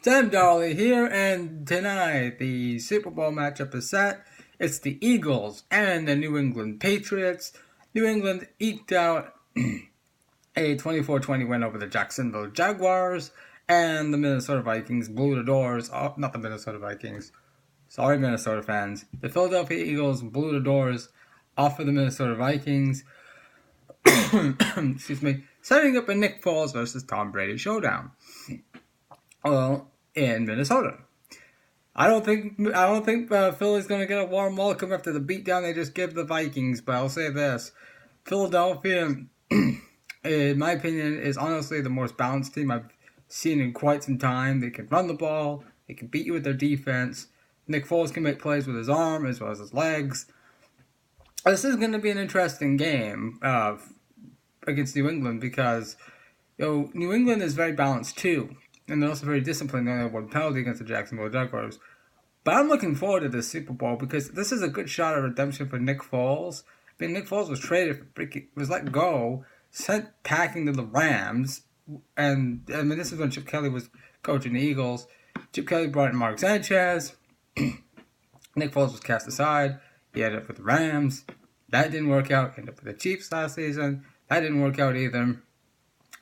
Sam Darley here, and tonight the Super Bowl matchup is set. It's the Eagles and the New England Patriots. New England eked out a 24-20 win over the Jacksonville Jaguars, and the Minnesota Vikings blew the doors off. Not the Minnesota Vikings. Sorry, Minnesota fans. The Philadelphia Eagles blew the doors off of the Minnesota Vikings. Excuse me. Setting up a Nick Foles versus Tom Brady showdown. Well, in Minnesota. I don't think Philly's going to get a warm welcome after the beatdown they just gave the Vikings, but I'll say this. Philadelphia, in my opinion, is honestly the most balanced team I've seen in quite some time. They can run the ball. They can beat you with their defense. Nick Foles can make plays with his arm as well as his legs. This is going to be an interesting game against New England because New England is very balanced too. And they're also very disciplined. They only had one penalty against the Jacksonville Jaguars. But I'm looking forward to this Super Bowl because this is a good shot at redemption for Nick Foles. I mean, Nick Foles was traded, was let go, sent packing to the Rams. And, I mean, this is when Chip Kelly was coaching the Eagles. Chip Kelly brought in Mark Sanchez. Nick Foles was cast aside. He ended up with the Rams. That didn't work out. He ended up with the Chiefs last season. That didn't work out either.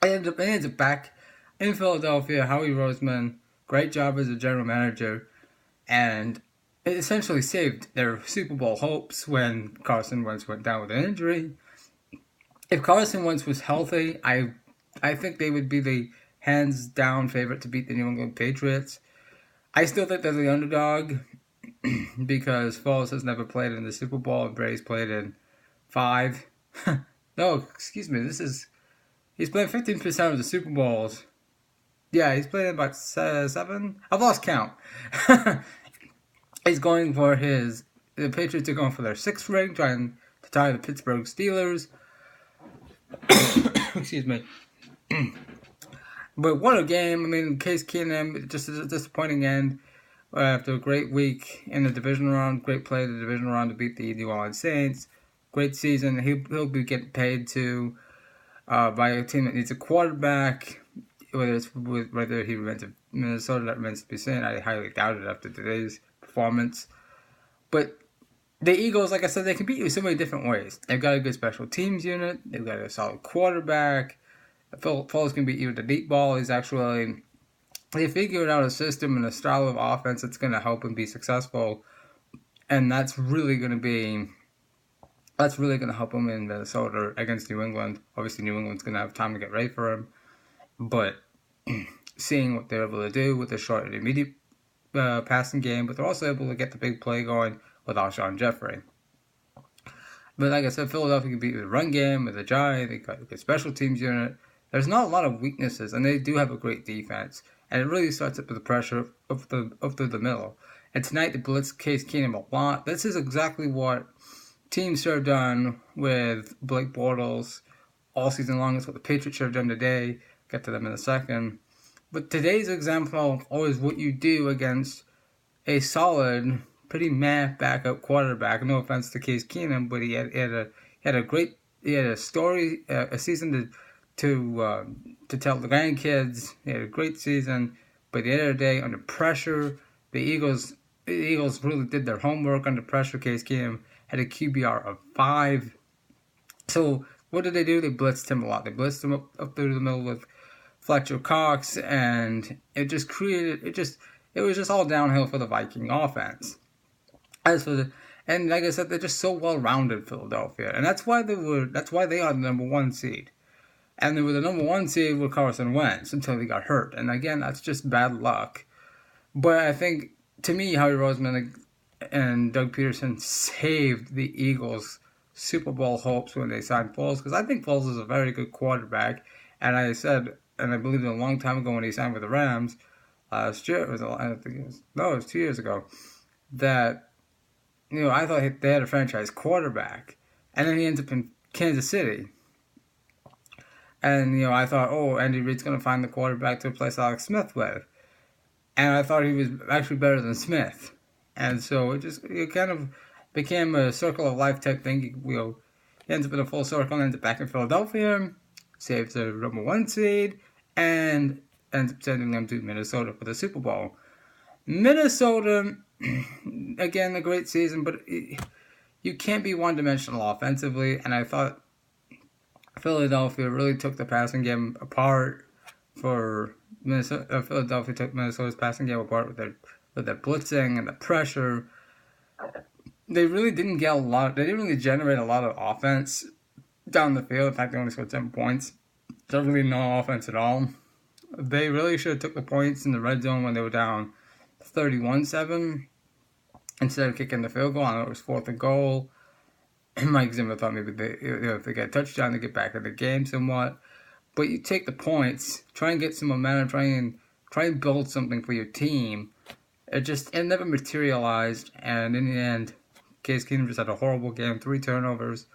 He ended up back in Philadelphia. Howie Roseman, great job as a general manager, and it essentially saved their Super Bowl hopes when Carson Wentz went down with an injury. If Carson Wentz was healthy, I think they would be the hands-down favorite to beat the New England Patriots. I still think they're the underdog because Foles has never played in the Super Bowl and Brady's played in 5. No, excuse me, he's played 15% of the Super Bowls. Yeah, he's played about 7. I've lost count. He's going for the Patriots are going for their 6th ring, trying to tie the Pittsburgh Steelers. Excuse me. But what a game. I mean, Case Keenum, just a disappointing end after a great week in the division round. Great play in the division round to beat the New Orleans Saints. Great season. He'll be getting paid to by a team that needs a quarterback. Whether he remains in Minnesota, that remains to be seen. I highly doubt it after today's performance. But the Eagles, like I said, they can beat you so many different ways. They've got a good special teams unit. They've got a solid quarterback. Foles can beat you with the deep ball. They figured out a system and a style of offense that's going to help him be successful. And that's really going to help him in Minnesota against New England. Obviously, New England's going to have time to get ready for him. But seeing what they're able to do with the short and immediate passing game, but they're also able to get the big play going with Alshon Jeffrey. But like I said, Philadelphia can beat the run game with the Giants. They got a good special teams unit. There's not a lot of weaknesses, and they do have a great defense. And it really starts up with the pressure up through the middle. And tonight, they blitz Case Keenum a lot. This is exactly what teams should have done with Blake Bortles all season long. It's what the Patriots should have done today. Get to them in a second. But today's example of always what you do against a solid, pretty meh backup quarterback. No offense to Case Keenum, but he had a season to tell the grandkids. He had a great season, but at the end of the day, under pressure, the Eagles really did their homework under pressure. Case Keenum had a QBR of 5. So what did they do? They blitzed him a lot. They blitzed him up through the middle with Fletcher Cox, and it was just all downhill for the Viking offense. And like I said, they're just so well-rounded, Philadelphia, and that's why they are the number 1 seed. And they were the number 1 seed with Carson Wentz until he got hurt. And again, that's just bad luck. But I think, to me, Howie Roseman and Doug Peterson saved the Eagles' Super Bowl hopes when they signed Foles, because I think Foles is a very good quarterback. And I said, and I believe it a long time ago when he signed with the Rams, last year, it was 2 years ago, that, I thought they had a franchise quarterback. And then he ends up in Kansas City. And, I thought, Andy Reid's going to find the quarterback to replace Alex Smith with. And I thought he was actually better than Smith. And so it kind of became a circle of life type thing. He ends up in a full circle and ends up back in Philadelphia, saves the number 1 seed, and ends up sending them to Minnesota for the Super Bowl. Minnesota, again, a great season, but you can't be one-dimensional offensively, and I thought Philadelphia really took the passing game apart for Minnesota. Philadelphia took Minnesota's passing game apart with their blitzing and the pressure. They really didn't get a lot. They didn't really generate a lot of offense down the field. In fact, they only scored 7 points. So really no offense at all. They really should have took the points in the red zone when they were down 31-7 instead of kicking the field goal. I know it was 4th and goal. Mike Zimmer thought maybe if they get a touchdown, they get back in the game somewhat. But you take the points, try and get some momentum, try and build something for your team. It never materialized, and in the end, Case Keenum just had a horrible game, 3 turnovers,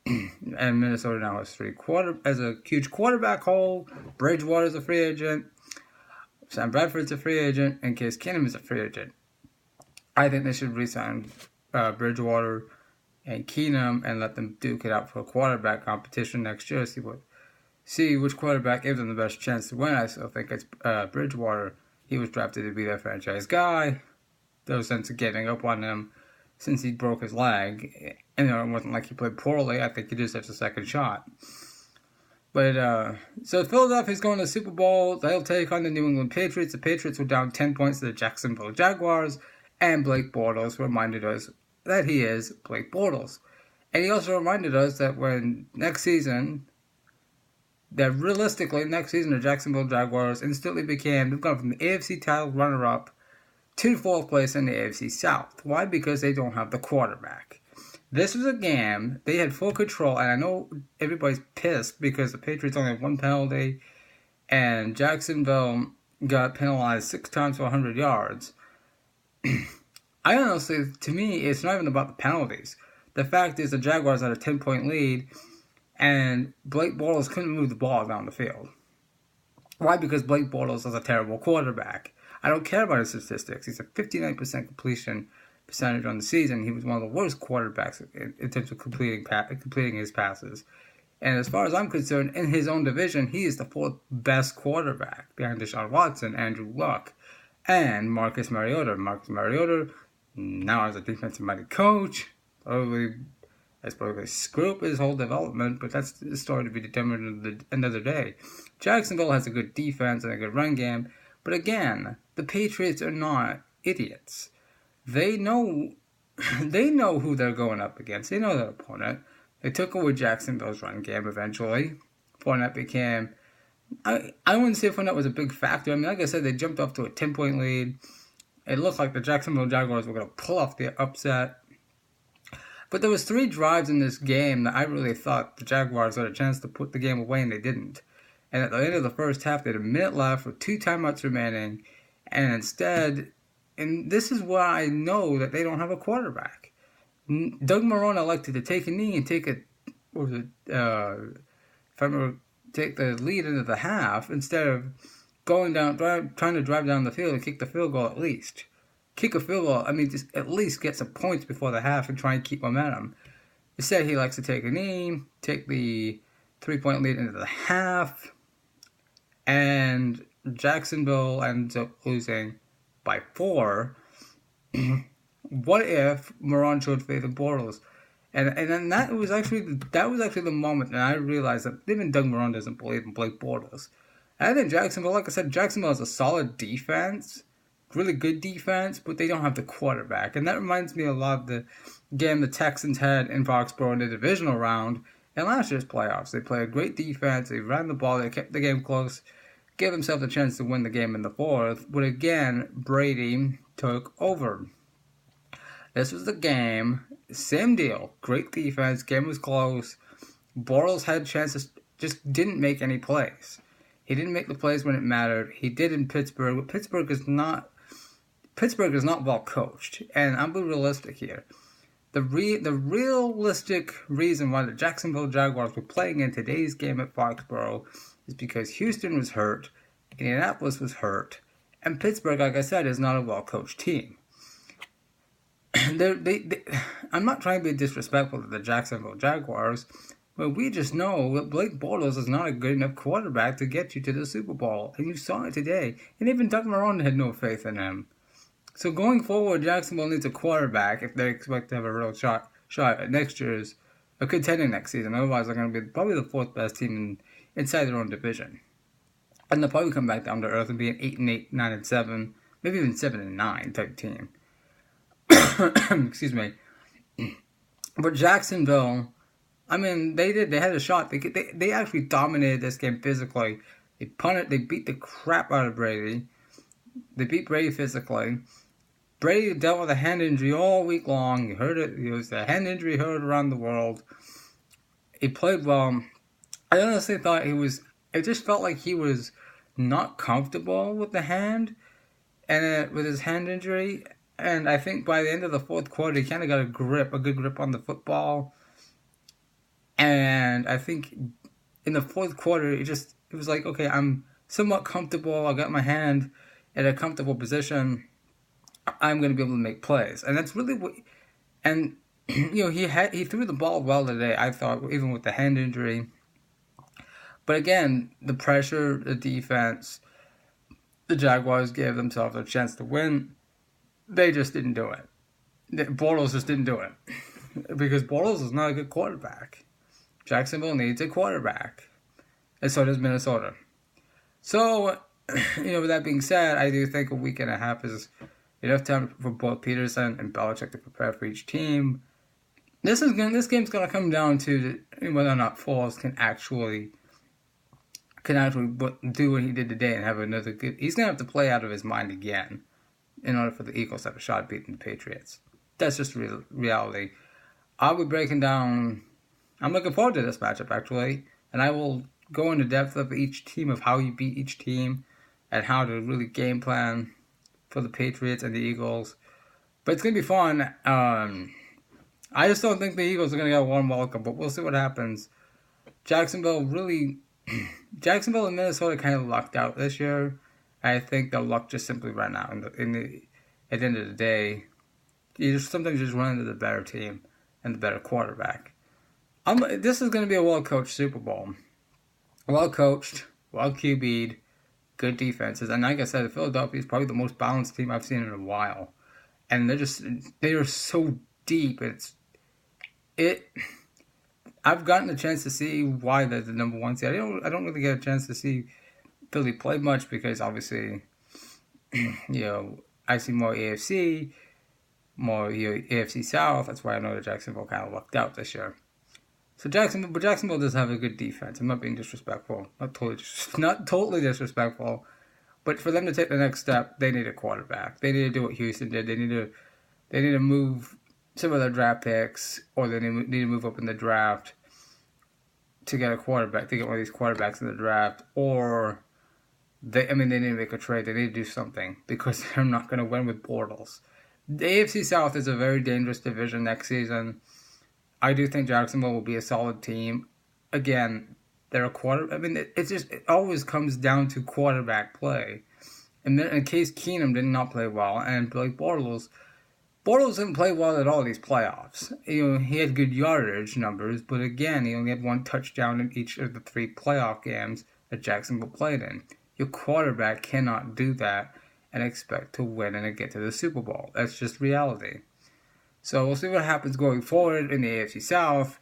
and Minnesota now has a huge quarterback hole. Bridgewater's a free agent, Sam Bradford's a free agent, and Case Keenum is a free agent. I think they should re-sign Bridgewater and Keenum and let them duke it out for a quarterback competition next year. See which quarterback gives them the best chance to win. I still think it's Bridgewater. He was drafted to be their franchise guy. There was sense of getting up on him since he broke his leg. And it wasn't like he played poorly. I think he just has a second shot. But, so Philadelphia's going to the Super Bowl. They'll take on the New England Patriots. The Patriots were down 10 points to the Jacksonville Jaguars. And Blake Bortles reminded us that he is Blake Bortles. And he also reminded us that next season, the Jacksonville Jaguars they've gone from the AFC title runner-up to 4th place in the AFC South. Why? Because they don't have the quarterback. This was a game, they had full control, and I know everybody's pissed because the Patriots only have 1 penalty, and Jacksonville got penalized 6 times for 100 yards. I honestly, to me, it's not even about the penalties. The fact is the Jaguars had a 10-point lead, and Blake Bortles couldn't move the ball down the field. Why? Because Blake Bortles is a terrible quarterback. I don't care about his statistics. He's a 59% completion percentage on the season. He was one of the worst quarterbacks in terms of completing his passes. And as far as I'm concerned, in his own division, he is the 4th best quarterback behind Deshaun Watson, Andrew Luck, and Marcus Mariota. Marcus Mariota now has a defensive-minded coach. That's probably screw up his whole development, but that's the story to be determined another day. Jacksonville has a good defense and a good run game, but again, the Patriots are not idiots. They know who they're going up against. They know their opponent. They took over Jacksonville's run game eventually. Fournette became... I wouldn't say Fournette was a big factor. I mean, like I said, they jumped off to a 10-point lead. It looked like the Jacksonville Jaguars were going to pull off the upset. But there was 3 drives in this game that I really thought the Jaguars had a chance to put the game away, and they didn't. And at the end of the first half, they had a minute left with 2 timeouts remaining. And instead, and this is why I know that they don't have a quarterback. Doug Marrone elected to take a knee and take the lead into the half instead of trying to drive down the field and kick the field goal at least. Kick a field goal, just at least get some points before the half and try and keep momentum. Instead, he likes to take a knee, take the 3-point lead into the half, and Jacksonville ends up losing by 4. What if Marrone showed faith in Bortles? And then that was actually the moment that I realized that even Doug Marrone doesn't believe in Blake Bortles. And I think Jacksonville, like I said, Jacksonville has a solid defense, really good defense, but they don't have the quarterback. And that reminds me a lot of the game the Texans had in Foxborough in the divisional round in last year's playoffs. They played a great defense, they ran the ball, they kept the game close, gave themselves a chance to win the game in the 4th, but again, Brady took over. This was the game, same deal, great defense, game was close. Bortles had chances, just didn't make any plays. He didn't make the plays when it mattered. He did in Pittsburgh, but Pittsburgh is not well coached, and I'm being realistic here. The realistic reason why the Jacksonville Jaguars were playing in today's game at Foxborough is because Houston was hurt, Indianapolis was hurt, and Pittsburgh, like I said, is not a well coached team. I'm not trying to be disrespectful to the Jacksonville Jaguars. Well, we just know that Blake Bortles is not a good enough quarterback to get you to the Super Bowl. And you saw it today. And even Doug Marrone had no faith in him. So going forward, Jacksonville needs a quarterback if they expect to have a real shot at next year's a contending next season. Otherwise, they're going to be probably the fourth best team inside their own division. And they'll probably come back down to earth and be an 8-8, 9-7, maybe even 7-9 type team. Excuse me. But Jacksonville, I mean, they had a shot. They actually dominated this game physically. They beat the crap out of Brady. They beat Brady physically. Brady dealt with a hand injury all week long. You heard it. It was a hand injury heard around the world. He played well. I honestly thought it just felt like he was not comfortable with the hand and with his hand injury. And I think by the end of the fourth quarter, he kind of got a good grip on the football. And I think in the fourth quarter, it was like, okay, I'm somewhat comfortable. I got my hand in a comfortable position. I'm going to be able to make plays. And that's really what... And, he threw the ball well today, I thought, even with the hand injury. But again, the pressure, the defense, the Jaguars gave themselves a chance to win. They just didn't do it. Bortles just didn't do it. Because Bortles is not a good quarterback. Jacksonville needs a quarterback. And so does Minnesota. So, with that being said, I do think a week and a half is enough time for both Peterson and Belichick to prepare for each team. This game's going to come down to whether or not Foles can actually do what he did today and have another good... He's going to have to play out of his mind again in order for the Eagles to have a shot at beating the Patriots. That's just reality. I'll be breaking down... I'm looking forward to this matchup, actually. And I will go into depth of each team, of how you beat each team, and how to really game plan for the Patriots and the Eagles. But it's going to be fun. I just don't think the Eagles are going to get a warm welcome, but we'll see what happens. Jacksonville and Minnesota kind of lucked out this year. I think the luck just simply ran out. At the end of the day, sometimes you just run into the better team and the better quarterback. This is going to be a well-coached Super Bowl. Well-coached, well-QB'd, good defenses. And like I said, Philadelphia is probably the most balanced team I've seen in a while. And they are so deep. I've gotten a chance to see why they're the number one seed. I don't really get a chance to see Philly play much because obviously, I see more AFC, more AFC South. That's why I know that Jacksonville kind of lucked out this year. So Jacksonville does have a good defense. I'm not being disrespectful. Not totally disrespectful. But for them to take the next step, they need a quarterback. They need to do what Houston did. They need to move some of their draft picks, or they need to move up in the draft to get a quarterback, to get one of these quarterbacks in the draft, or they need to make a trade. They need to do something because they're not going to win with Bortles. The AFC South is a very dangerous division next season. I do think Jacksonville will be a solid team. Again, they're a it always comes down to quarterback play. And then in case Keenum did not play well, and like Bortles didn't play well at all these playoffs. He had good yardage numbers, but again, he only had one touchdown in each of the 3 playoff games that Jacksonville played in. Your quarterback cannot do that and expect to win and get to the Super Bowl. That's just reality. So we'll see what happens going forward in the AFC South.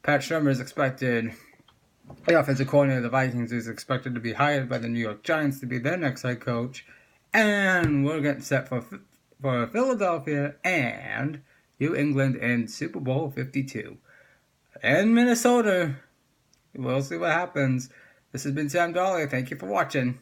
Pat Shurmur is expected, the offensive coordinator of the Vikings is expected to be hired by the New York Giants to be their next head coach. And we're getting set for Philadelphia and New England in Super Bowl 52. And Minnesota. We'll see what happens. This has been Sam Dolly. Thank you for watching.